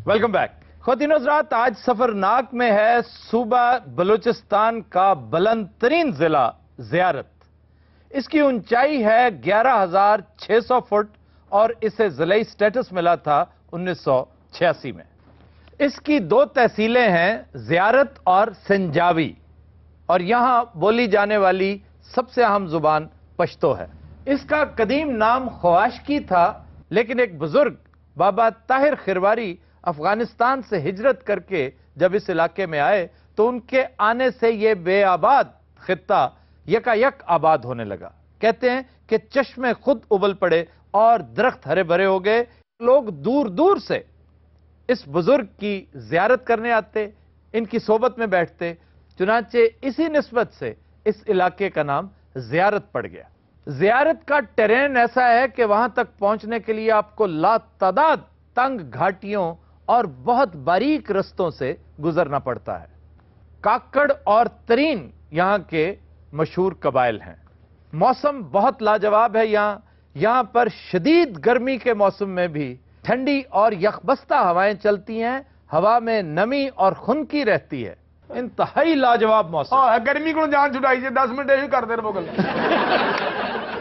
Welcome back. ख़वातीन हज़रात, आज सफरनाक में है सूबा बलूचिस्तान का बुलंद तरीन जिला ज़ियारत। इसकी ऊंचाई है 11,600 फुट और इसे जिलाई स्टेटस मिला था 1986 में। इसकी दो तहसीलें हैं, ज़ियारत और संजावी, और यहां बोली जाने वाली सबसे अहम जुबान पश्तो है। इसका कदीम नाम ख्वाशकी था, लेकिन एक बुजुर्ग बाबा ताहिर खिरवारी अफगानिस्तान से हिजरत करके जब इस इलाके में आए तो उनके आने से यह बेआबाद खित्ता यकायक आबाद होने लगा। कहते हैं कि चश्मे खुद उबल पड़े और दरख्त हरे भरे हो गए। लोग दूर दूर से इस बुजुर्ग की जियारत करने आते, इनकी सोबत में बैठते। चुनाचे इसी निस्बत से इस इलाके का नाम जियारत पड़ गया। जियारत का टेरेन ऐसा है कि वहां तक पहुंचने के लिए आपको लातादाद तंग घाटियों और बहुत बारीक रस्तों से गुजरना पड़ता है। काकड़ और तरीन यहां के मशहूर कबाइल हैं। मौसम बहुत लाजवाब है। यहां पर शदीद गर्मी के मौसम में भी ठंडी और यखबस्ता हवाएं चलती हैं। हवा में नमी और खुनकी रहती है। इंतहाई लाजवाब मौसम। गर्मी को जान छुड़ाई 10 मिनट ही कर दे रहे।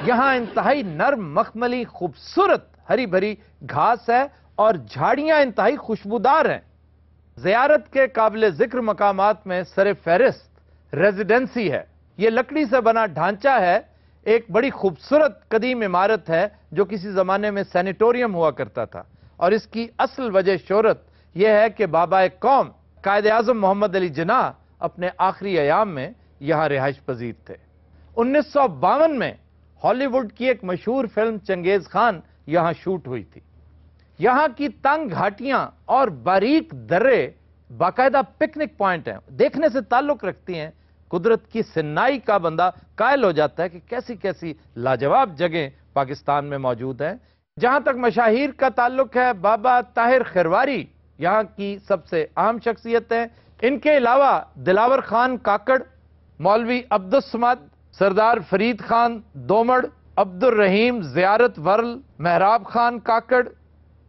यहां इंतहाई नर्म मखमली खूबसूरत हरी भरी घास है और झाड़ियां इंतहाई खुशबूदार हैं। ज़ियारत के काबिल जिक्र मकामात में सर फहरिस्त रेजिडेंसी है। यह लकड़ी से बना ढांचा है। एक बड़ी खूबसूरत कदीम इमारत है जो किसी जमाने में सैनिटोरियम हुआ करता था, और इसकी असल वजह शोहरत यह है कि बाबा कौम कायद आज़म मोहम्मद अली जिन्नाह अपने आखिरी अयाम में यहां रिहाइश पजीर थे। 1952 में हॉलीवुड की एक मशहूर फिल्म चंगेज खान यहां शूट हुई थी। यहां की तंग घाटियां और बारीक दर्रे बाकायदा पिकनिक पॉइंट हैं, देखने से ताल्लुक रखती हैं। कुदरत की सिन्नाई का बंदा कायल हो जाता है कि कैसी कैसी लाजवाब जगह पाकिस्तान में मौजूद हैं। जहां तक मशाहीर का ताल्लुक है, बाबा ताहिर खिरवारी यहां की सबसे अहम शख्सियत है। इनके अलावा दिलावर खान काकड़, मौलवी अब्दुल समाद, सरदार फरीद खान दोमड़, अब्दुल रहीम ज़ियारत वर्ल, महराब खान काकड़,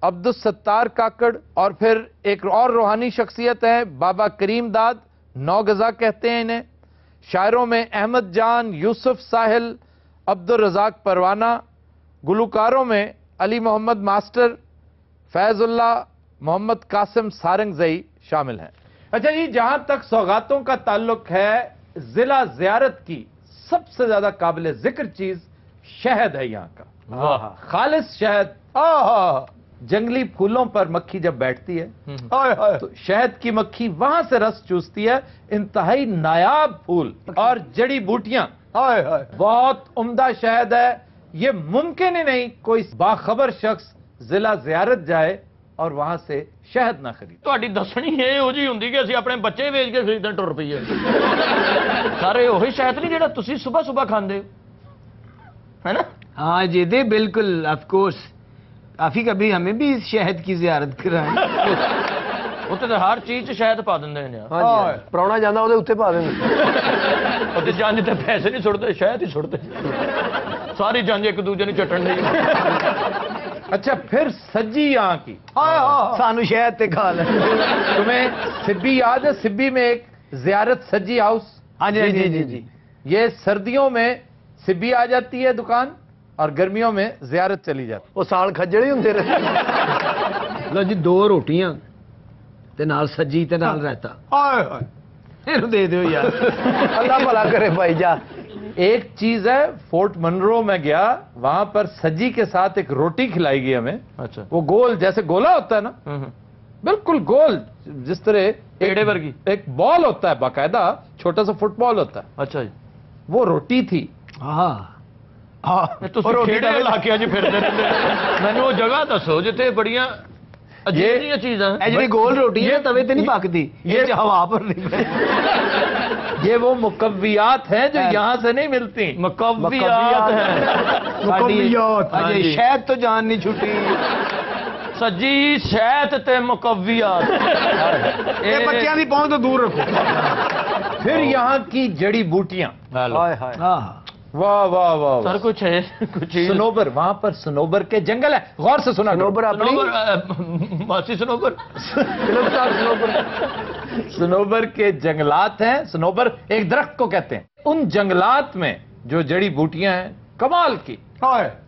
अब्दुल सत्तार काकड़, और फिर एक और रूहानी शख्सियत है बाबा करीम दाद, 9 गज़ा कहते हैं इन्हें। शायरों में अहमद जान, यूसुफ साहिल, अब्दुल रज़ाक परवाना। गुलकारों में अली मोहम्मद मास्टर, फैजुल्ला, मोहम्मद कासिम सारंगज़ई शामिल हैं। अच्छा जी, जहां तक सौगातों का ताल्लुक है, जिला ज़ियारत की सबसे ज्यादा काबिल जिक्र चीज शहद है। यहाँ का खालिस शहद। जंगली फूलों पर मक्खी जब बैठती है तो शहद की मक्खी वहां से रस चूसती है। इंतहाई नायाब फूल और जड़ी बूटियां, बहुत उम्दा शहद है। यह मुमकिन ही नहीं कोई बाखबर शख्स जिला ज़ियारत जाए और वहां से शहद ना खरीदे। ਤੁਹਾਡੀ ਦੱਸਣੀ ਇਹ ਹੋ ਜੀ ਹੁੰਦੀ ਕਿ ਅਸੀਂ ਆਪਣੇ ਬੱਚੇ ਵੇਚ ਕੇ ਖਰੀਦਣ ਟੁਰ ਪਈਏ। ਸਾਰੇ ਉਹੀ ਸ਼ਹਿਦ ਨਹੀਂ ਜਿਹੜਾ ਤੁਸੀਂ ਸਵੇਰ ਸਵੇਰ ਖਾਂਦੇ ਹੋ, है ना? हाँ जी दे बिल्कुल, ऑफ कोर्स। काफी कभी हमें भी इस शहद की जियारत कराएं। ਉੱਥੇ ਤਾਂ ਹਰ ਚੀਜ਼ 'ਚ ਸ਼ਹਿਦ ਪਾ ਦਿੰਦੇ ਨੇ। ਹਾਂ, ਪਰੌਣਾ ਜਾਂਦਾ ਉਹਦੇ ਉੱਤੇ ਪਾ ਦਿੰਦੇ। ਉੱਥੇ ਜੰਜ ਤੇ ਪੈਸੇ ਨਹੀਂ ਸੁੱਟਦੇ, ਸ਼ਹਿਦ ਹੀ ਸੁੱਟਦੇ। ਸਾਰੀ ਜੰਜ ਇੱਕ ਦੂਜੇ ਨੂੰ ਚਟਣ ਲਈ। अच्छा, फिर सज्जी यहाँ की सानू शहद ते खा ले। तुम्हें सिब्बी याद है? सिब्बी में एक ज़ियारत सज्जी हाउस। हाँ जी जी जी जी। ये सर्दियों में सिब्बी आ जाती है दुकान और गर्मियों में ज़ियारत चली जाती है। वो साल खज्जड़ ही होंदे रहे। लो जी, 2 रोटियां ते नाल सज्जी ते नाल रायता। हाय हाय, इहनू दे दो यार। अल्लाह भला करे भाई जा। एक चीज है, फोर्ट मनरो में गया, वहां पर सज्जी के साथ एक रोटी खिलाई गई हमें। अच्छा, वो गोल जैसे गोला होता है ना, बिल्कुल गोल, जिस तरह पेड़े वर्गी एक बॉल होता है, बाकायदा छोटा सा फुटबॉल होता है। अच्छा जी, वो रोटी थी। हाँ ਤੁਸੀਂ ਖੇੜੇ ਇਲਾਕਿਆਂ 'ਚ ਫਿਰਦੇ ਰਹਿੰਦੇ। ਮੈਨੂੰ ਉਹ ਜਗ੍ਹਾ ਦੱਸੋ ਜਿੱਥੇ ਬੜੀਆਂ ਅਜੀਬ ਜਿਹੀਆਂ ਚੀਜ਼ਾਂ। ये जी गोल रोटी है, तवे ते नहीं पकती, ये हवा पर नहीं। ये वो मुकव्वियात हैं जो यहाँ से नहीं मिलती। मुकव्वियात हैं। अजय शहद तो जान नहीं छुटी। सज्जी शहद ते मुकव्वियात। ये बच्चियां पहुंच तो दूर रखो। फिर यहाँ की जड़ी बूटियां। हाय हाय। वाह वाह वाह सर कुछ है कुछ चीज सनोबर, वहां पर सनोबर के जंगल है, गौर से सुना करो। सनोबर अपनी सनोबर, मासी सनोबर। Film star Sanobar. सनोबर के जंगलात हैं। सनोबर एक दरख्त को कहते हैं। उन जंगलात में जो जड़ी बूटियां हैं कमाल की,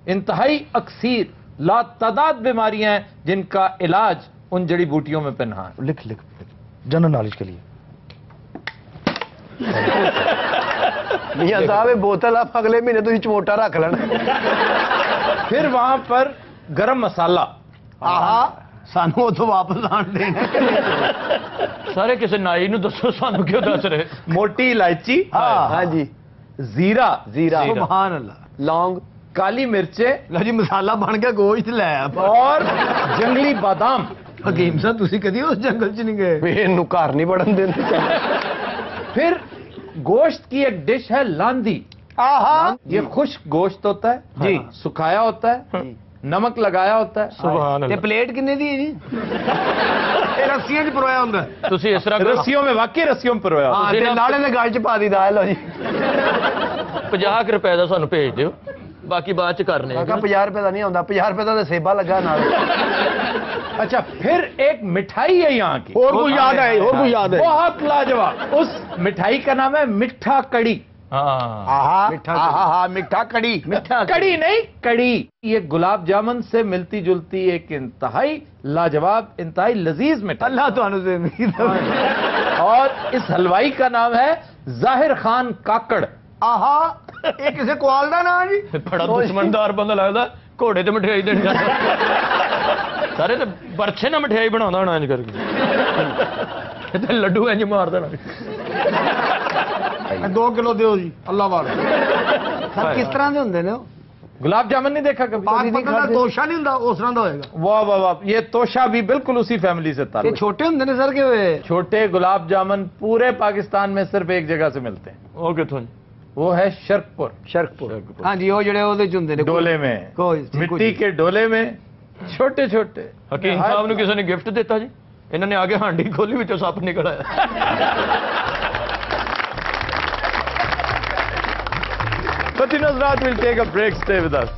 इंतहाई अक्सीर लातादाद बीमारियां हैं जिनका इलाज उन जड़ी बूटियों में पन्हा है। लिख लिख जनरल नॉलेज के लिए। मियां साहब ये बोतल आप अगले महीने तुम चमोटा रख लेना। फिर वहां पर गरम मसाला, आहा सानू तो वापस आन देना। सारे किसी नाई नु दसो सानू क्यों दस रहे। मोटी इलायची, हाँ जी, जीरा, जीरा, सुभान अल्लाह। लौंग, काली मिर्चे लो जी मसाला बन गया, गोश्त ले आया। और जंगली बादाम। हकीम साहब तुसी कदी उस जंगल च नहीं गए? इनू घर नहीं बढ़न देंदे। फिर गोश्त की एक डिश है लांदी। आहा ये खुश्क गोश्त होता है जी, सुखाया होता है, नमक लगाया होता है। सुभान ते अल्लाह। प्लेट किन्ने दी है जी? ਇਹ ਰੱਸੀਆਂ 'ਚ ਪਰੋਇਆ ਹੁੰਦਾ। ਤੁਸੀਂ ਇਸ ਤਰ੍ਹਾਂ ਕਰੋ, रस्सियों में, वाकई रस्सियों में पिरोया होता हाँ ਤੁਸੀਂ ते ना- लाड़े दे गल च पा दी दा लो जी। 50 ਰੁਪਏ ਦਾ ਸਾਨੂੰ ਭੇਜ ਦਿਓ, ਬਾਕੀ ਬਾਅਦ ਚ ਕਰਨੇ मैं 50 रुपए का नहीं आंदा, 50 रुपए का तो सेबा लगा नाल। है। अच्छा, फिर एक मिठाई है यहाँ की, और कुछ याद है, और कुछ याद है। बहुत लाजवाब। उस मिठाई का नाम है मिठा कड़ी। ਹਾਂ आहा मिठा आहा मिठा कड़ी। ਮਿੱਠਾ कड़ी नहीं, कड़ी। ये गुलाब जामुन से मिलती जुलती एक इंतहाई लाजवाब, इंतहाई लजीज मिठाई। ਅੱਲਾਹ ਤੁਹਾਨੂੰ ਜ਼ਿੰਦਗੀ ਦੇਵੇ। और इस हलवाई का नाम है जाहिर खान काकड़। आहा ये किसे कुआल दा ना जी? ਬੜਾ ਦੁਸ਼ਮਣਦਾਰ ਬੰਦਾ ਲੱਗਦਾ, ਘੋੜੇ ਤੇ ਮਠਿਆਈ ਦੇਣ ਜਾਂਦਾ। ਸਾਰੇ ਤੇ ਬਰਛੇ ਨਾਲ ਮਠਿਆਈ ਬਣਾਉਂਦਾ ਹੋਣਾ ਇੰਜ ਕਰਕੇ, ਤੇ ਲੱਡੂ ਇੰਜ ਮਾਰ ਦੇਣਾ। 2 किलो दियो जी, अल्लाह वाला। ਸਰ ਕਿਸ ਤਰ੍ਹਾਂ ਦੇ ਹੁੰਦੇ ਨੇ ਉਹ? गुलाब जामुन नहीं देखा कभी? पाक पता तोशा नहीं हुंदा, उस तरह दा होएगा। वाह वाह वाह, ये तोशा भी बिल्कुल उसी फैमिली से ਇਹ ताल्लुक। ਛੋਟੇ ਹੁੰਦੇ ਨੇ ਸਰ ਕਿ ਵੇ? छोटे गुलाब जामुन पूरे पाकिस्तान में सिर्फ एक जगह से मिलते हैं, ਉਹ ਕਿੱਥੋਂ? वो है शर्कपुर। शर्कपुर। ਹਾਂਜੀ ਉਹ ਜਿਹੜੇ ਉਹਦੇ ਚ ਹੁੰਦੇ ਨੇ डोले में, ਕੋਈ मिट्टी के डोले में, छोटे छोटे। ਹਕੀਮ ਸਾਹਿਬ ਨੂੰ ਕਿਸੇ ਨੇ ਗਿਫਟ ਦਿੱਤਾ ਜੀ, ਇਹਨਾਂ ਨੇ ਆ ਕੇ ਹਾਂਡੀ ਖੋਲੀ, ਵਿੱਚੋਂ ਸੱਪ ਨਿਕਲ ਆਇਆ। But you know, Nazrat, we'll take a break. Stay with us.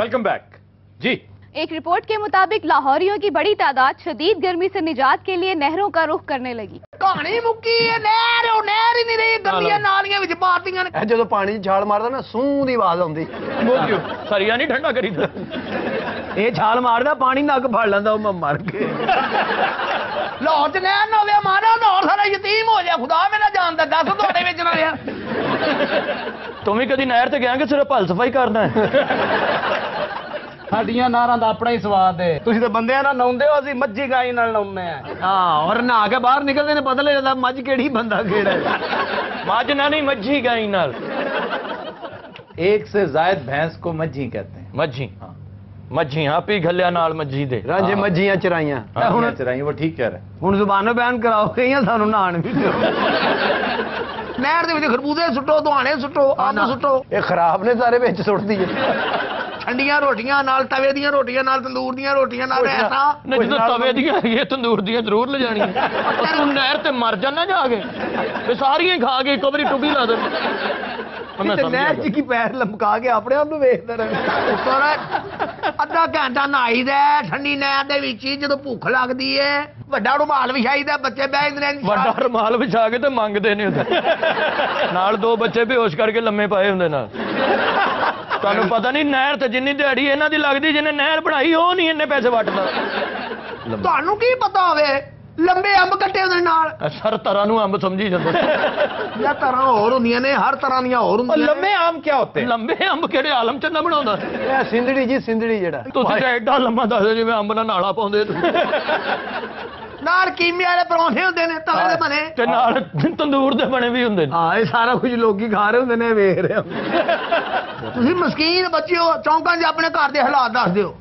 Welcome back. जी, एक रिपोर्ट के मुताबिक लाहौरियों की बड़ी तादाद शदीद गर्मी से निजात के लिए नहरों का रुख करने लगी। कहानी मुक्की है, नहर ओ नहर ही नहीं रही, गंदियां नालियां विच पातीयां ने। ਜਦੋਂ ਪਾਣੀ 'ਚ ਛਾਲ ਮਾਰਦਾ ਨਾ ਸੂੰ ਦੀ ਆਵਾਜ਼ ਆਉਂਦੀ। ਉਹ ਕਿਉਂ? ਸਰੀਆ ਨਹੀਂ ਠੰਡਾ ਕਰੀਦਾ। ਇਹ ਛਾਲ ਮਾਰਦਾ ਪਾਣੀ ਨੱਕ ਫੜ ਲੈਂਦਾ, ਉਹ ਮੈਂ ਮਰ ਕੇ। ਲਾਹੌਰ 'ਚ ਨਹਿਰ ਨਾ ਹੋਵੇ ਮਾਰਾ, ਲਾਹੌਰ ਸਾਰਾ ਯਤੀਮ ਹੋ ਜਾ। ਖੁਦਾ ਮੇਰਾ ਜਾਣਦਾ, ਦੱਸ ਤੁਹਾਡੇ ਵਿੱਚ ਨਾ ਰਿਹਾ। ਤੂੰ ਵੀ ਕਦੀ ਨਹਿਰ ਤੇ ਗਿਆ ਕਿ ਸਿਰਫ ਭਲ ਸਫਾਈ ਕਰਨਾ ਹੈ? ਸਾਡੀਆਂ ਨਾਰਾਂ ਦਾ ਆਪਣਾ ਹੀ ਸਵਾਦ ਹੈ। ਤੁਸੀਂ ਤਾਂ ਬੰਦਿਆਂ ਨਾਲ ਨਹਾਉਂਦੇ ਹੋ, ਅਸੀਂ ਮੱਝੀ ਗਾਈ ਨਾਲ ਨਹਾਉਂਦੇ ਆ। ਹਾਂ, ਔਰ ਨਹਾ ਕੇ ਬਾਹਰ ਨਿਕਲਦੇ ਨੇ ਪਤਾ ਲੱਗ ਜਾਂਦਾ ਮੱਝ ਕਿਹੜੀ ਬੰਦਾ ਕਿਹੜਾ ਹੈ। ਮੱਝ ਨਾ ਨਹੀਂ, ਮੱਝੀ ਗਾਈ ਨਾਲ। एक से जायद भैंस को मज्जी कहते हैं। ਮੱਝੀ, ਮੱਝੀ ਹਾਂ ਪੀ ਘੱਲਿਆ ਨਾਲ ਮੱਝੀ ਦੇ। ਰਾਂਝੇ ਮੱਝੀਆਂ ਚਰਾਈਆਂ। ਹੁਣ चराई, वो ठीक कह रहे हैं। ਹੁਣ ਜ਼ੁਬਾਨੋਂ ਬਿਆਨ ਕਰਾਓਗੇ ਜਾਂ ਸਾਨੂੰ ਨਹਾਣ ਵੀ ਦਿਓ। ਨਹਿਰ ਦੇ ਵਿੱਚ ਖਰਬੂਜ਼ੇ ਸੁੱਟੋ, ਦੁਹਾਣੇ ਸੁੱਟੋ, ਅੰਬ ਸੁੱਟੋ। ਇਹ ਖਰਾਬ ਨੇ ਸਾਰੇ ਵਿੱਚ ਸੁੱਟਦੀ ਹੈ। ਠੰਡੀਆਂ ਰੋਟੀਆਂ ਨਾਲ, ਤਵੇ ਦੀਆਂ ਰੋਟੀਆਂ ਨਾਲ, ਤੰਦੂਰ ਦੀਆਂ ਰੋਟੀਆਂ ਨਾਲ ਐਸਾ। ਨਾ ਜਦੋਂ ਤਵੇ ਦੀਆਂ ਹੈਗੀਆਂ, ਤੰਦੂਰ ਦੀਆਂ ਜ਼ਰੂਰ ਲਿਜਾਣੀਆਂ। ਤੂੰ ਨਹਿਰ ਤੇ ਮਰ ਜਾਣਾ ਜਾ ਕੇ, ਵੀ ਸਾਰੀਆਂ ਖਾ ਕੇ ਇੱਕੋ ਵਾਰੀ ਟੁੱਟੀ ਲਾ ਦੇ। ਮੈਂ ਤੇ ਸਮਝ ਨਹਿਰ ਗਿਆ। ਚ ਕੀ ਪੈਰ ਲਮਕਾ ਕੇ ਆਪਣੇ ਆਪ ਨੂੰ ਵੇਖਦਾ ਰਹੇ। ਉੱਤੋਂ ਅੱਧਾ ਘੰਟਾ ਨਹਾਈਦਾ ਠੰਡੀ ਨਹਿਰ ਦੇ ਵਿੱਚ ਹੀ। ਜਦੋਂ ਭੁੱਖ ਲੱਗਦੀ ਏ ਵੱਡਾ ਰੁਮਾਲ ਵਿਛਾਈਦਾ, ਬੱਚੇ ਬਹਿ ਜਾਂਦੇ ਨੇ। ਵੱਡਾ ਰੁਮਾਲ ਵਿਛਾ ਕੇ ਤੇ ਮੰਗਦੇ ਨੇ ਉੱਥੇ। ਨਾਲ 2 ਬੱਚੇ ਬੇਹੋਸ਼ ਕਰਕੇ ਲੰਮੇ ਪਏ ਹੁੰਦੇ ਨਾਲ। ਤੁਹਾਨੂੰ ਪਤਾ ਨਹੀਂ ਨਹਿਰ ਤੇ ਜਿੰਨੀ ਦਿਹਾੜੀ ਇਹਨਾਂ ਦੀ ਲੱਗਦੀ, ਜਿਹਨੇ ਨਹਿਰ ਬਣਾਈ ਉਹ ਨਹੀਂ ਇੰਨੇ ਪੈਸੇ ਵੱਟਦਾ। ਤੁਹਾਨੂੰ ਕੀ ਪਤਾ ਹੋਵੇ ਲੰਬੇ ਅੰਬ ਕੱਟੇ ਉਹਦੇ ਨਾਲ। ਹਰ ਤਰ੍ਹਾਂ ਨੂੰ ਅੰਬ ਸਮਝੀ ਜਾਂਦਾ। ਜਾਂ ਤਰ੍ਹਾਂ ਹੋਰ ਹੁੰਦੀਆਂ ਨੇ, ਹਰ ਤਰ੍ਹਾਂ ਦੀਆਂ ਹੋਰ और ਹੁੰਦੀਆਂ। लम्बे आम क्या होते हैं? ਲੰਬੇ ਅੰਬ ਕਿਹੜੇ ਆਲਮ ਚੰਨਾ ਬਣਾਉਂਦਾ? ਇਹ ਸਿੰਧੜੀ ਜੀ, ਸਿੰਧੜੀ ਜਿਹੜਾ ਤੁਸੀਂ ਤਾਂ ਐਡਾ ਲੰਮਾ ਦੱਸਦੇ ਜਿਵੇਂ ਅੰਬ ਨਾਲ ਨਾਲਾ ਪਾਉਂਦੇ ਤੁਸੀਂ। ਨਾਲ ਕੀਮੇ ਵਾਲੇ ਪਰੌਂਠੇ ਹੁੰਦੇ ਨੇ, ਤਵੇ ਦੇ ਬਣੇ। ਤੇ ਨਾਲ ਤੰਦੂਰ ਦੇ ਬਣੇ ਵੀ ਹੁੰਦੇ ਨੇ। ਹਾਂ, ਇਹ ਸਾਰਾ ਕੁਝ ਲੋਕੀ ਖਾ ਰਹੇ ਹੁੰਦੇ ਨੇ, ਵੇਖ ਰਹੇ ਹੋ। ਤੁਸੀਂ ਮਸਕੀਨ ਬੱਚਿਓ, ਚੌਂਕਾਂ 'ਚ ਆਪਣੇ ਘਰ ਦੇ ਹਾਲਾਤ ਦੱਸ ਦਿਓ।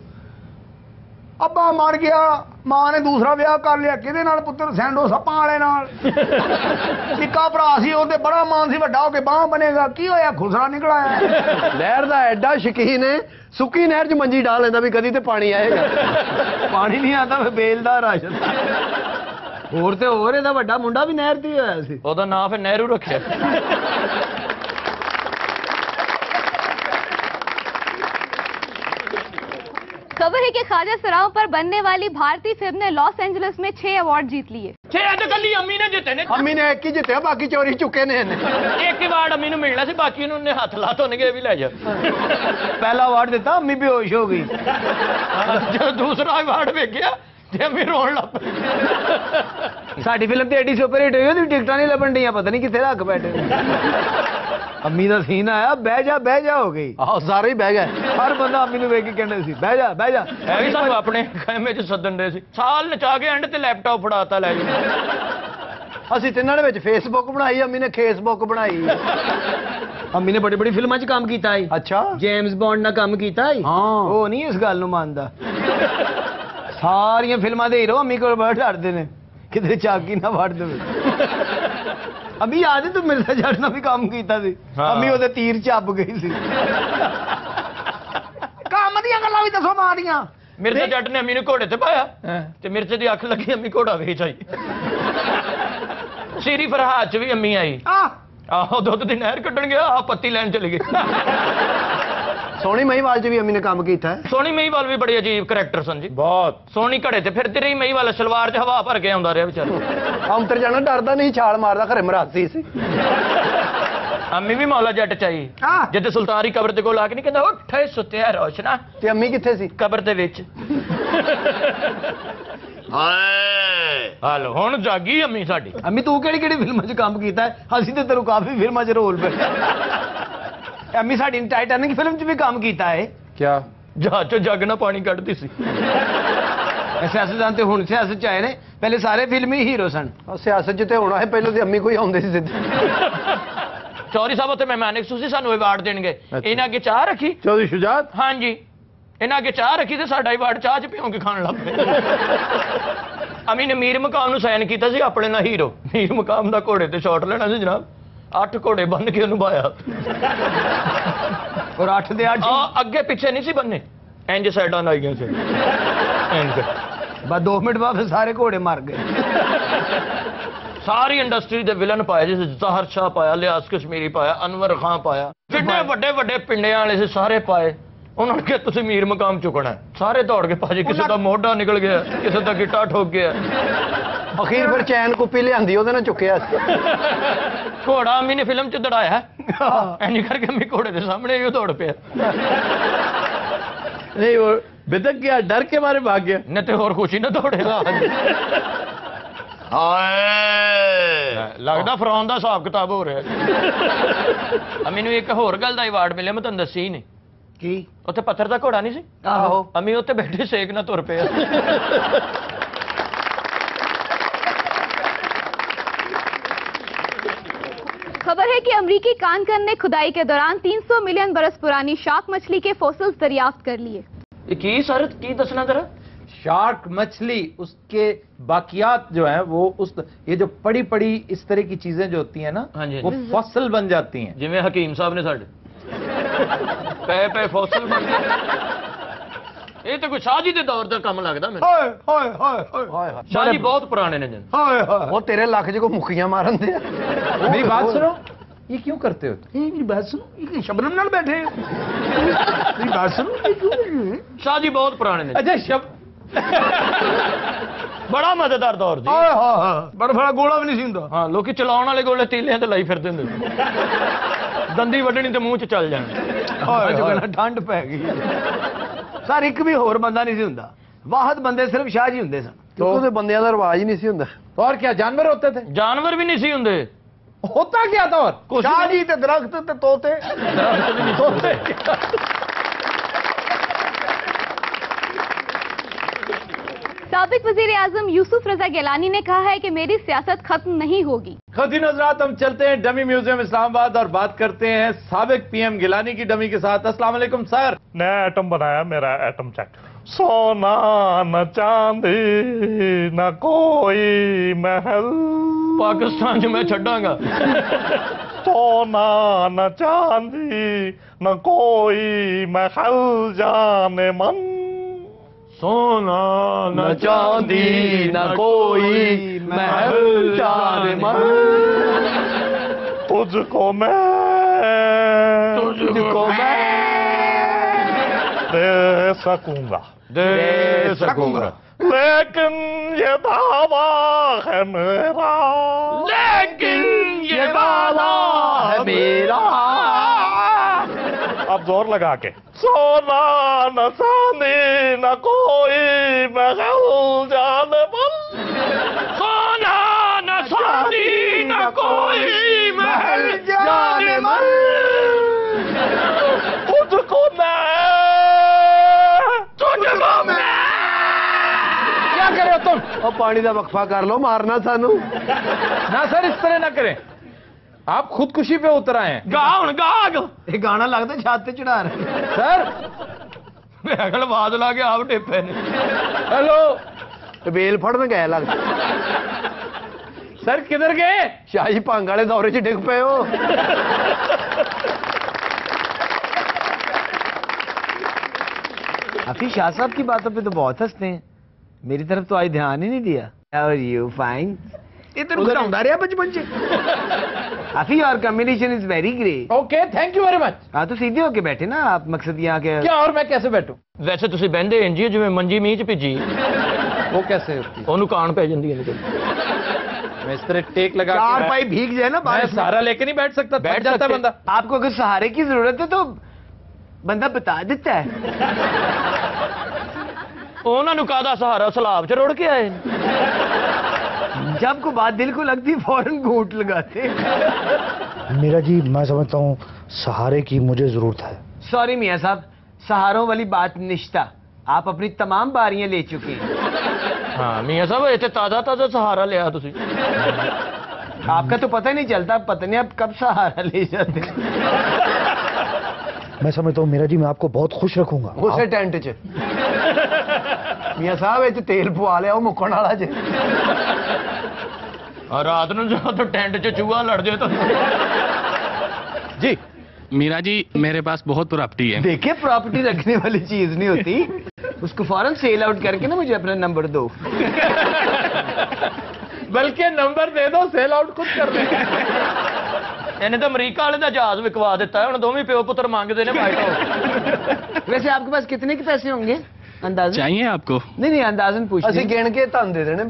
ਅੱਬਾ ਮਰ ਗਿਆ, ਮਾਂ ਨੇ ਦੂਸਰਾ ਵਿਆਹ ਕਰ ਲਿਆ, ਕਿਹਦੇ ਨਾਲ ਪੁੱਤਰ? ਸੈਂਡੋ ਸੱਪਾਂ ਵਾਲੇ ਨਾਲ। ਨਿੱਕਾ ਭਰਾ ਸੀ, ਉਹਦੇ ਬੜਾ ਮਾਨ ਸੀ, ਵੱਡਾ ਹੋ ਕੇ ਬਾਂਹ ਬਣੇਗਾ। ਕੀ ਹੋਇਆ? ਖੁਸਰਾ ਨਿਕਲ ਆਇਆ। ਨਹਿਰ ਦਾ ਐਡਾ ਸ਼ਕੀਨ ਹੈ, ਸੁੱਕੀ ਨਹਿਰ 'ਚ ਮੰਜੀ ਡਾਲ ਲੈਂਦਾ ਵੀ ਕਦੀ ਤੇ ਪਾਣੀ ਆਏਗਾ। ਪਾਣੀ ਨਹੀਂ ਆਉਂਦਾ, ਫਿਰ ਬੇਲ ਦਾ ਰਾਸ਼ਨ। ਹੋਰ ਤੇ ਹੋਰ ਇਹਦਾ ਵੱਡਾ ਮੁੰਡਾ ਵੀ ਨਹਿਰ ਤੇ ਹੀ ਹੋਇਆ ਸੀ। ਉਹਦਾ ਨਾਂ ਫਿਰ ਨਹਿਰੂ ਰੱਖਿਆ। खबर है कि ख्वाजा सराओं पर बनने वाली भारतीय फिल्म ने लॉस एंजलिस में 6 अवार्ड जीत लिए। 6 तो कल अम्मी ने जिते ने। ਅੰਮੀ ਨੇ ਇੱਕ ਹੀ ਜਿੱਤਿਆ, ਬਾਕੀ ਚੋਰੀ ਚੁੱਕੇ ਨੇ ਇਹਨੇ। एक अवार्ड अम्मी ਨੂੰ ਮਿਲਣਾ ਸੀ, ਬਾਕੀ ਨੂੰ ਉਹਨੇ ਹੱਥ ਲਾ ਧੋਣ ਕੇ ਵੀ ਲੈ ਜਾ। ਪਹਿਲਾ ਅਵਾਰਡ ਦਿੱਤਾ, ਅੰਮੀ ਬੇਹੋਸ਼ ਹੋ ਗਈ। ਜੋ ਦੂਸਰਾ ਅਵਾਰਡ ਵੇਖਿਆ ਤੇ ਅੰਮੀ ਰੋਣ ਲੱਗ ਪਈ। ਸਾਡੀ ਫਿਲਮ ਤੇ ਐਡੀ ਸੁਪਰ ਹਿੱਟ ਹੋਈ, ਉਹਦੀ ਟਿਕਟਾਂ ਨਹੀਂ ਲੱਭਣ ਡੀਆਂ, ਪਤਾ ਨਹੀਂ ਕਿੱਥੇ ਰੱਖ ਬੈਠੇ ਨੇ। ਅੰਮੀ ਦਾ ਸੀਨ ਆਇਆ, ਬਹਿ ਜਾ ਹੋ ਗਈ। ਆਹੋ ਸਾਰੇ ਹੀ ਬਹਿ ਗਏ। ਹਰ ਬੰਦਾ ਅੰਮੀ ਨੂੰ ਵੇਖ ਕੇ ਕਹਿੰਦਾ ਸੀ ਬਹਿ ਜਾ। ਇਹ ਵੀ ਸਾਨੂੰ ਆਪਣੇ ਖੈਮੇ 'ਚ ਸੱਦਣ ਦੇ ਸੀ, ਸਾਲ ਨਚਾ ਕੇ ਐਂਡ ਤੇ ਲੈਪਟਾਪ ਫੜਾਤਾ ਲੈ ਜੀ। ਅਸੀਂ ਤਿੰਨਾਂ ਦੇ ਵਿੱਚ ਫੇਸਬੁੱਕ ਬਣਾਈ, ਅੰਮੀ ਨੇ ਖੇਸਬੁੱਕ ਬਣਾਈ। ਅੰਮੀ ਨੇ ਬੜੀ ਫਿਲਮਾਂ 'ਚ ਕੰਮ ਕੀਤਾ ਹੈ। ਅੱਛਾ, ਜੇਮਸ ਬੌਂਡ ਨਾਲ ਕੰਮ ਕੀਤਾ ਹੈ। ਹਾਂ। ਉਹ ਨਹੀਂ ਇਸ ਗੱਲ ਨੂੰ ਮੰਨਦਾ। ਸਾਰੀਆਂ ਫਿਲਮਾਂ ਦੇ ਹੀਰੋ ਅੰਮੀ ਕੋਲ ਬੈਠ ਡਰਦੇ ਨੇ ਕਿਤੇ ਚਾਕੀ ਨਾ ਵੜ ਦੇਵੇ। ਅੰਮੀ ਯਾਦ ਹੈ ਤੂੰ ਮਿਰਜ਼ਾ ਜੱਟ ਨਾਲ ਵੀ ਕੰਮ ਕੀਤਾ ਸੀ। ਅੰਮੀ ਉਹਦੇ ਤੀਰ ਚੱਬ ਗਈ ਸੀ। ਕੰਮ ਦੀਆਂ ਗੱਲਾਂ ਵੀ ਦੱਸੋ ਮਾਰੀਆਂ। ਮਿਰਜ਼ਾ ਜੱਟ ਨੇ ਅੰਮੀ ਨੂੰ ਘੋੜੇ ਤੇ ਪਾਇਆ ਤੇ ਮਿਰਜ਼ੇ ਦੀ ਅੱਖ ਲੱਗੀ, ਅੰਮੀ ਘੋੜਾ ਵੇਚ ਆਈ। ਸ਼ੀਰੀ ਫਰਹਾਦ 'ਚ ਵੀ ਅੰਮੀ ਆਈ। ਆਹੋ ਦੁੱਧ ਦੀ ਨਹਿਰ ਕੱਢਣ ਗਿਆ, ਆ ਪੱਤੀ ਲੈਣ ਚਲੀ ਗਈ। ਸੋਹਣੀ ਮਹੀਵਾਲ 'ਚ ਵੀ ਅੰਮੀ ਨੇ ਕੰਮ ਕੀਤਾ ਹੈ। ਸੋਹਣੀ ਮਹੀਵਾਲ ਵੀ ਬੜੇ ਅਜੀਬ ਕਰੈਕਟਰ ਸਨ ਜੀ, ਬਹੁਤ ਸੋਹਣੀ। ਘੜੇ ਤੇ ਫਿਰਦੀ ਰਹੀ ਮਹੀਵਾਲ, ਸਲਵਾਰ 'ਚ ਹਵਾ ਭਰ ਕੇ ਆਉਂਦਾ ਰਿਹਾ ਵਿਚਾਰਾ। ਅੰਤਰ ਜਾਣਾ ਡਰਦਾ ਨਹੀਂ, ਛਾਲ ਮਾਰਦਾ, ਘਰੇ ਮਰਾਤੀ ਸੀ। ਅੰਮੀ ਵੀ ਮੌਲਾ ਜੱਟ ਚ ਆਈ, ਜਿੱਦੇ ਸੁਲਤਾਨ ਦੀ ਕਬਰ ਦੇ ਕੋਲ ਆ ਕੇ ਨਹੀਂ ਕਹਿੰਦਾ ਉੱਠੇ ਸੁੱਤਿਆ ਰੋਸ਼ਨਾ। ਤੇ ਅੰਮੀ ਕਿੱਥੇ ਸੀ? ਕਬਰ ਦੇ ਵਿੱਚ। ਹਾਲੋ ਹੁਣ ਜਾਗੀ ਅੰਮੀ ਸਾਡੀ। ਅੰਮੀ ਤੂੰ ਕਿਹੜੀ ਫਿਲਮਾਂ 'ਚ ਕੰਮ ਕੀਤਾ ਹੈ? ਅਸੀਂ ਤੇ ਤੈਨੂੰ ਕਾਫੀ ਫਿਲਮਾਂ 'ਚ ਰੋਲ ਪਏ। ਅੰਮੀ ਸਾਡੀ ਟਾਈਟੈਨਿਕ ਫਿਲਮ 'ਚ ਵੀ ਕੰਮ ਕੀਤਾ ਹੈ। क्या? ਜਹਾਜ਼ 'ਚੋਂ ਜੱਗ ਨਾਲ ਪਾਣੀ ਕੱਢਦੀ ਸੀ। ਸਿਆਸਤਦਾਨ ਤੇ ਹੁਣ ਸਿਆਸਤ 'ਚ ਆਏ ਨੇ, ਪਹਿਲੇ ਸਾਰੇ ਫਿਲਮੀ ਹੀਰੋ ਸਨ। ਸਿਆਸਤ 'ਚ ਤੇ ਹੋਣਾ ਹੈ, ਪਹਿਲਾਂ ਤੇ ਅੰਮੀ ਕੋਈ ਆਉਂਦੇ ਸੀ ਸਿੱਧੇ। ਚੌਧਰੀ ਸਾਹਿਬ ਉੱਥੇ ਮਹਿਮਾਨ ਖਸੂਸੀ ਸਾਨੂੰ ਅਵਾਰਡ ਦੇਣਗੇ। ਇਹਨਾਂ ਅੱਗੇ ਚਾਹ ਰੱਖੀ। चौधरी शुजात? ਹਾਂਜੀ, ਇਹਨਾਂ ਅੱਗੇ ਚਾਹ ਰੱਖੀ ਤੇ ਸਾਡਾ ਅਵਾਰਡ ਚਾਹ 'ਚ ਭਿਉਂ ਕੇ ਖਾਣ ਲੱਗ ਪਏ। ਅਮੀ ਨੇ ਮੀਰ ਮਕਾਮ ਨੂੰ ਸਾਈਨ ਕੀਤਾ ਸੀ ਆਪਣੇ ਨਾਲ ਹੀਰੋ। ਮੀਰ ਮਕਾਮ ਦਾ ਘੋੜੇ ਤੇ ਸ਼ਾਟ ਲੈਣਾ ਸੀ ਜਨਾਬ, 8 ਘੋੜੇ ਬੰਨ ਕੇ ਉਹਨੂੰ ਪਾਇਆ। ਔਰ 8 ਦੇ 8 ਅੱਗੇ ਪਿੱਛੇ ਨਹੀਂ ਸੀ ਬੰਨੇ, ਇੰਜ ਸਾਈਡਾਂ ਲਾਈਆਂ ਸੀ ਇੰਜ। ਬਸ 2 ਮਿੰਟ ਬਾਅਦ ਫਿਰ ਸਾਰੇ ਘੋੜੇ ਮਰ ਗਏ। ਸਾਰੀ ਇੰਡਸਟਰੀ ਦੇ ਵਿਲਨ ਪਾਏ, ਜਿਸ ਜ਼ਾਹਰ ਸ਼ਾਹ ਪਾਇਆ, ਲਿਆਸ ਕਸ਼ਮੀਰੀ ਪਾਇਆ, ਅਨਵਰ ਖਾਨ ਪਾਇਆ, ਜਿੰਨੇ ਵੱਡੇ ਵੱਡੇ ਪਿੰਡਿਆਂ ਵਾਲੇ ਸੀ ਸਾਰੇ ਪਾਏ। ਉਹਨਾਂ ਨੇ ਕਿਹਾ ਤੁਸੀਂ ਮੀਰ ਮਕਾਮ ਚੁੱਕਣਾ। ਸਾਰੇ ਦੌੜ ਕੇ ਭਾਜੀ, ਕਿਸੇ ਦਾ ਮੋਢਾ ਨਿਕਲ ਗਿਆ, ਕਿਸੇ ਦਾ ਗਿੱਟਾ ਠੋਕ ਗਿਆ। ਅਖੀਰ ਫਿਰ ਚੈਨ ਕੁੱਪੀ ਲਿਆਂਦੀ, ਉਹਦੇ ਨਾਲ ਚੁੱਕਿਆ ਸੀ। ਘੋੜਾ ਅੰਮੀ ਨੇ ਫਿਲਮ 'ਚ ਦੜਾਇਆ, ਐਨੀ ਕਰਕੇ ਅੰਮੀ ਘੋੜੇ ਦੇ ਸਾਹਮਣੇ ਹੀ ਦੌੜ ਪਿਆ। नहीं वो बिदक गया, डर के मारे भाग गया। ਨਹੀਂ ਤੇ ਹੋਰ ਖੁਸ਼ੀ ਨਾ ਦੌੜੇਗਾ। ਲੱਗਦਾ ਫਰੌਨ ਦਾ ਹਿਸਾਬ ਕਿਤਾਬ ਹੋ ਰਿਹਾ। ਅੰਮੀ ਨੂੰ ਇੱਕ ਹੋਰ ਗੱਲ ਦਾ ਅਵਾਰਡ ਮਿਲਿਆ, ਮੈਂ ਤੁਹਾਨੂੰ ਦੱਸੀ ਹੀ ਨਹੀਂ। ਕੀ? ਉੱਥੇ ਪੱਥਰ ਦਾ ਘੋੜਾ ਨਹੀਂ ਸੀ। ਆਹੋ। ਅੰਮੀ ਉੱਥੇ ਬੈਠੇ ਸੇਕ ਨਾ ਤੁਰ ਪਿਆ। खबर है कि अमरीकी कानकन ने खुदाई के दौरान 300 मिलियन बरस पुरानी शार्क मछली के फोसिल्स दरियाफ्त कर लिए। ये की सर, की दसना जरा। शार्क मछली, उसके बाकियात जो हैं वो उस ये जो पड़ी पड़ी इस तरह की चीजें जो होती हैं ना, हाँ जी, वो फॉसिल बन जाती हैं। जिवें हकीम साहब ने साडे पे फॉसिल बन गए। ਇਹ ਤਾਂ ਕੋਈ ਸ਼ਾਹ ਜੀ ਦੇ ਦੌਰ ਦਾ ਕੰਮ ਲੱਗਦਾ ਮੈਨੂੰ। ਹਾਏ ਹਾਏ ਹਾਏ ਹਾਏ ਸ਼ਾਹ ਜੀ ਬਹੁਤ ਪੁਰਾਣੇ ਨੇ ਜਨ। ਹਾਏ ਹਾਏ, ਉਹ ਤੇਰੇ ਲੱਖ 'ਚ ਕੋ ਮੁੱਖੀਆਂ ਮਾਰਨ ਦੇ ਆ। मेरी बात सुनो, ये क्यों करते हो? ਇਹ ਮੇਰੀ ਬਾਤ ਸੁਣੋ, ਇਹ ਸ਼ਬਨਮ ਨਾਲ ਬੈਠੇ ਆ। ਮੇਰੀ ਬਾਤ ਸੁਣੋ, ਇਹ ਕਿਉਂ? ਸ਼ਾਹ ਜੀ ਬਹੁਤ ਪੁਰਾਣੇ ਨੇ। अच्छा शब ਬੜਾ ਮਜ਼ੇਦਾਰ ਦੌਰ ਜੀ। ਹਾਏ ਹਾਏ, ਬੜਾ ਬੜਾ ਗੋਲਾ ਵੀ ਨਹੀਂ ਸੀ ਹੁੰਦਾ। ਹਾਂ, ਲੋਕੀ ਚਲਾਉਣ ਵਾਲੇ ਗੋਲੇ ਤੀਲਿਆਂ ਤੇ ਲਾਈ ਫਿਰਦੇ ਹੁੰਦੇ। ਦੰਦੀ ਵੱਢਣੀ ਤੇ ਮੂੰਹ 'ਚ ਚੱਲ ਜਾਣਾ। ਅੱਜ ਕਹਿੰਦਾ ਠੰਡ ਪੈ ਗਈ। ਸਰ ਇੱਕ ਵੀ ਹੋਰ ਬੰਦਾ ਨਹੀਂ ਸੀ ਹੁੰਦਾ, ਵਾਹਦ ਬੰਦੇ ਸਿਰਫ ਸ਼ਾਹ ਜੀ ਹੁੰਦੇ ਸਨ। तो ਉਹਦੇ ਬੰਦਿਆਂ ਦਾ ਰਿਵਾਜ ਹੀ ਨਹੀਂ ਸੀ ਹੁੰਦਾ। तो और क्या जानवर होते थे? ਜਾਨਵਰ ਵੀ ਨਹੀਂ ਸੀ ਹੁੰਦੇ। होता क्या था? और ਸ਼ਾਹ ਜੀ ਤੇ ਦਰਖਤ ਤੇ ਤੋਤੇ। साबिक वजीर आजम यूसुफ रजा गिलानी ने कहा है कि मेरी सियासत खत्म नहीं होगी। खदीन हजरात, हम चलते हैं डमी म्यूजियम इस्लामाबाद और बात करते हैं साबिक पीएम गिलानी की डमी के साथ। अस्सलाम वालेकुम सर। नया एटम बनाया, मेरा एटम चैट। सोना न चांदी न कोई महल, ਪਾਕਿਸਤਾਨ 'ਚ ਮੈਂ ਛੱਡਾਂਗਾ। सोना न चांदी न कोई महल, जाने मन सोना न चांदी न कोई महल जान मन, तुझको मैं दे सकूंगा, लेकिन ये दावा है मेरा, ये वादा है मेरा। अब जोर लगा के, सोना न चांदी न कोई महल जान मन, सोना न चांदी न कोई महल जान मन, तुझको मैं क्या करे हो तुम? और पानी का वक्फा कर लो, मारना सानू। ना सर, इस तरह ना करें, आप खुदकुशी पे उतर आए हैं। गाउन गाग ये गाना लगता छाते चढ़ा रहे। सर अगल आवाज ला के आप टेपे ने। हेलो बेल फड़न गए लग, सर, किधर गए? शाही भंग वाले दौरे च डिग पे हो। अभी शाह साहब की बातों पे तो बहुत हंसते हैं, मेरी तरफ तो आज ध्यान ही नहीं दिया। और यू फाइन, ਇਹ ਤੈਨੂੰ ਘਰਾਉਂਦਾ ਰਿਹਾ ਬਚਪਨ ਚ। अभी और combination is very great. Okay, thank you very much. हाँ तो सीधे होके बैठे ना आप, मकसद यहाँ के। क्या और मैं कैसे बैठूं? वैसे ਤੁਸੀਂ ਬਹਿੰਦੇ ਇੰਜ ਹੀ ਜਿਵੇਂ ਮੰਜੀ ਮੀਂਹ ਚ ਭਿੱਜੀ, वो कैसे होती है? ਉਹਨੂੰ ਕਾਣ ਪੈ ਜਾਂਦੀ ਹੈ। मैं इस तरह टेक लगा ਚਾਰ के ਪਾਈ भीग जाए ना मैं बारिश में। सहारा लेके नहीं बैठ सकता, बैठ जाता है बंदा। आपको अगर सहारे की जरूरत है तो बंदा बता देता है। ਉਹਨਾਂ ਨੂੰ ਕਾਹਦਾ ਸਹਾਰਾ, ਸਲਾਬ ਚ ਰੁੜ ਕੇ ਆਏ ਨੇ। जब को बात दिल को लगती फौरन घूंट लगाते। मीरा जी, मैं समझता हूँ सहारे की मुझे जरूरत है। सॉरी मियाँ साहब, सहारों वाली बात निश्ता, आप अपनी तमाम बारियां ले चुके हैं। ਹਾਂ ਮੀਆਂ ਸਾਹਿਬ ਇੱਥੇ ਤਾਜ਼ਾ ਤਾਜ਼ਾ ਸਹਾਰਾ ਲਿਆ ਤੁਸੀਂ। आपका तो पता ही नहीं चलता, पता नहीं आप कब सहारा ले जाते हैं। मैं समझता हूँ मीरा जी, मैं आपको बहुत खुश रखूंगा। उसे टेंट च ਮੀਆਂ ਸਾਹਿਬ ਇਹ ਚ ਤੇਲ ਪਵਾ ਲਿਆ, ਉਹ ਮੁੱਕਣ ਵਾਲਾ ਜੇ। और रात ਨੂੰ ਜਦੋਂ ਤੋਂ ਟੈਂਟ 'ਚ ਚੂਹਾ ਲੜ ਜਾਏ ਤਾਂ जी मीरा जी, मेरे पास बहुत प्रॉपर्टी है। देखिए, प्रॉपर्टी रखने वाली चीज नहीं होती, उसको फौरन सेल आउट करके ना मुझे अपना नंबर दो। बल्कि नंबर दे दो, सेल आउट खुद कर देंगे। ਇਹਨੇ ਤਾਂ ਅਮਰੀਕਾ ਵਾਲੇ ਦਾ ਜਹਾਜ਼ ਵਿਕਵਾ ਦਿੱਤਾ ਹੈ, ਹੁਣ ਦੋਵੇਂ ਪਿਓ ਪੁੱਤਰ ਮੰਗਦੇ ਨੇ ਫਾਈਟ ਹੋ। वैसे आपके पास कितने के पैसे होंगे अंदाज़न? चाहिए आपको? नहीं नहीं, अंदाज़न पूछ ਅਸੀਂ ਗਿਣ ਕੇ ਤੁਹਾਨੂੰ ਦੇ ਦੇਣੇ।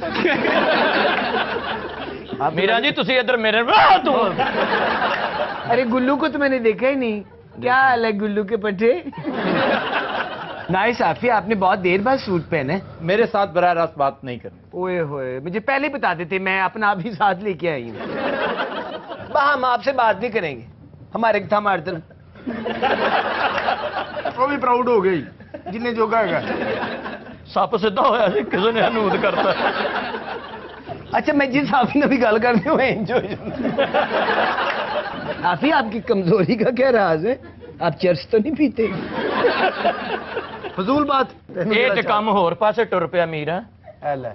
ਮੀਰਾ ਜੀ ਤੁਸੀਂ ਇੱਧਰ ਮੇਰੇ ਤੂੰ अरे गुल्लू को तो मैंने देखा ही नहीं, क्या हाल है गुल्लू के पट्टे? नाइस आफी, आपने बहुत देर बाद सूट पहना है। मेरे साथ बराह रास्त बात नहीं करनी। ओए होए, मुझे पहले ही बता देते, मैं अपना आप ही साथ लेके आई हूँ। हम आपसे बात नहीं करेंगे, हमारे था हमारी तरफ। ਉਹ ਵੀ ਪ੍ਰਾਊਡ ਹੋ ਗਈ ਜਿੰਨੇ ਜੋਗਾ ਹੈਗਾ। ਸੱਪ ਸਿੱਧਾ ਹੋਇਆ ਸੀ, ਕਿਸੇ ਨੇ ਹਨੂਦ ਕਰਤਾ। अच्छा, मैं जिस आफी ने भी गल करनी हूँ एंजॉय। आफी, आपकी कमजोरी का क्या राज है? आप चर्च तो नहीं पीते? ਫਜ਼ੂਲ ਬਾਤ। ਇਹ ਤੇ ਕੰਮ ਹੋਰ ਪਾਸੇ ਟੁਰ ਪਿਆ ਮੀਰਾ। अल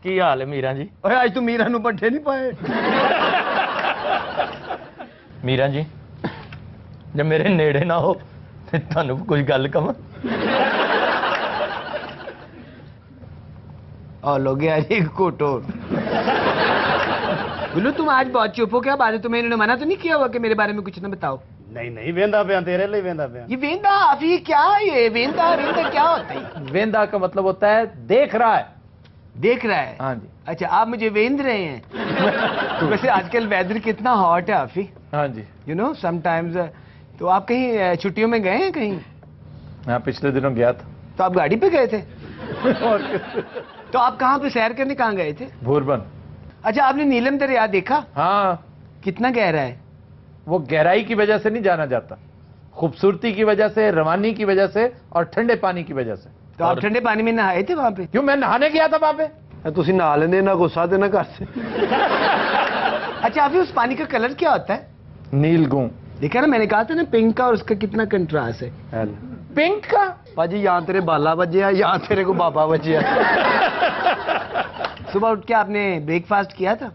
ਕੀ ਹਾਲ ਹੈ ਮੀਰਾ ਜੀ? ओए, आज तू मीरा नू पट्टे नहीं पाए। ਮੀਰਾ ਜੀ, ਜੇ ਮੇਰੇ ਨੇੜੇ ਨਾ ਹੋ ਤੇ ਤੁਹਾਨੂੰ ਕੋਈ ਗੱਲ ਕਵਾਂ। और लोग यार एक कोटो। गुल्लू, तुम आज बहुत चुप हो, क्या बात है? तुम्हें इन्होंने मना तो नहीं किया हुआ कि मेरे बारे में कुछ ना बताओ? नहीं नहीं, वेंदा पे तेरे लिए वेंदा पे। ये वेंदा आफी क्या है? ये वेंदा वेंदा क्या होता है? वेंदा का मतलब होता है देख रहा है। देख रहा है? हाँ जी। अच्छा, आप मुझे वेंद रहे हैं। वैसे आजकल वेदर कितना हॉट है आफी, हाँ जी। You know sometimes. तो आप कहीं छुट्टियों में गए हैं कहीं? हाँ, पिछले दिनों गया था। तो आप गाड़ी पे गए थे? और किस- तो आप कहाँ पे सैर करने कहाँ गए थे? भूरबन। अच्छा, आपने नीलम दरिया देखा? हाँ, कितना गहरा है? वो गहराई की वजह से नहीं जाना जाता, खूबसूरती की वजह से, रवानी की वजह से और ठंडे पानी की वजह से। तो आप ठंडे पानी में नहाए थे वहां पे? क्यों, मैं नहाने गया था वहां पे। तुसी नहा लेने, ना गुस्सा देना घर से। अच्छा, अभी उस पानी का कलर क्या होता है? नीलगू। देखा ना, मैंने कहा था ना पिंक का, और उसका कितना कंट्रास्ट है। पिंक का? पाजी, यहाँ तेरे बाला बजे, यहाँ तेरे को बाबा बजे। सुबह उठ के आपने ब्रेकफास्ट किया था?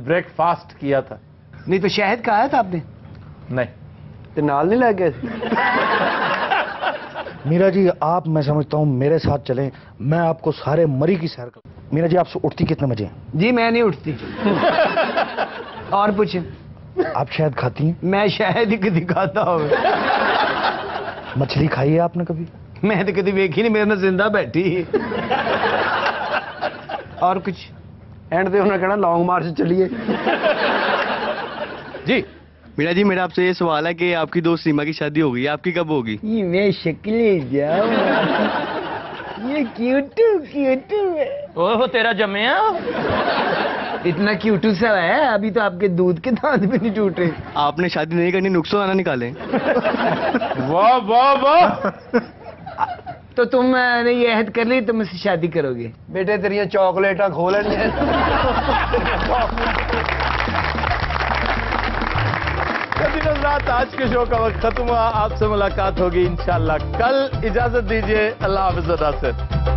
ब्रेकफास्ट किया था। नहीं तो शहद खाया था आपने? नहीं। तो नाल नहीं लग गए? मीरा जी आप, मैं समझता हूँ मेरे साथ चलें, मैं आपको सारे मरी की सैर कर। मीरा जी आपसे उठती कितने बजे हैं? जी मैं नहीं उठती। और पूछ। आप शहद खाती हैं? मैं शहद ही कभी खाता हो। मछली खाई है आपने कभी? मैं तो कभी वेखी नहीं, मेरे ਨਾਲ जिंदा बैठी। और कुछ एंड पे उन्होंने कहना लॉन्ग मार्च चलिए। जी मीरा जी मेरा आपसे ये सवाल है कि आपकी दोस्त सीमा की शादी हो गई, आपकी कब होगी? मैं शक्ल जाओ, ये क्यूटू क्यूटू है। ओहो तेरा जम्मिया इतना क्यूटू सा है, अभी तो आपके दूध के दांत भी नहीं टूटे। आपने शादी नहीं करनी, नुक्सो आना निकाले। वाह वाह वाह। तो तुमने ये अहद कर ली, तुम मुझसे शादी करोगे? बेटे तेरिया चॉकलेटा खो लेनी रात आज के शो का वक्त खत्म हुआ। आपसे मुलाकात होगी इंशाल्लाह कल। इजाजत दीजिए, अल्लाह हाफिज़।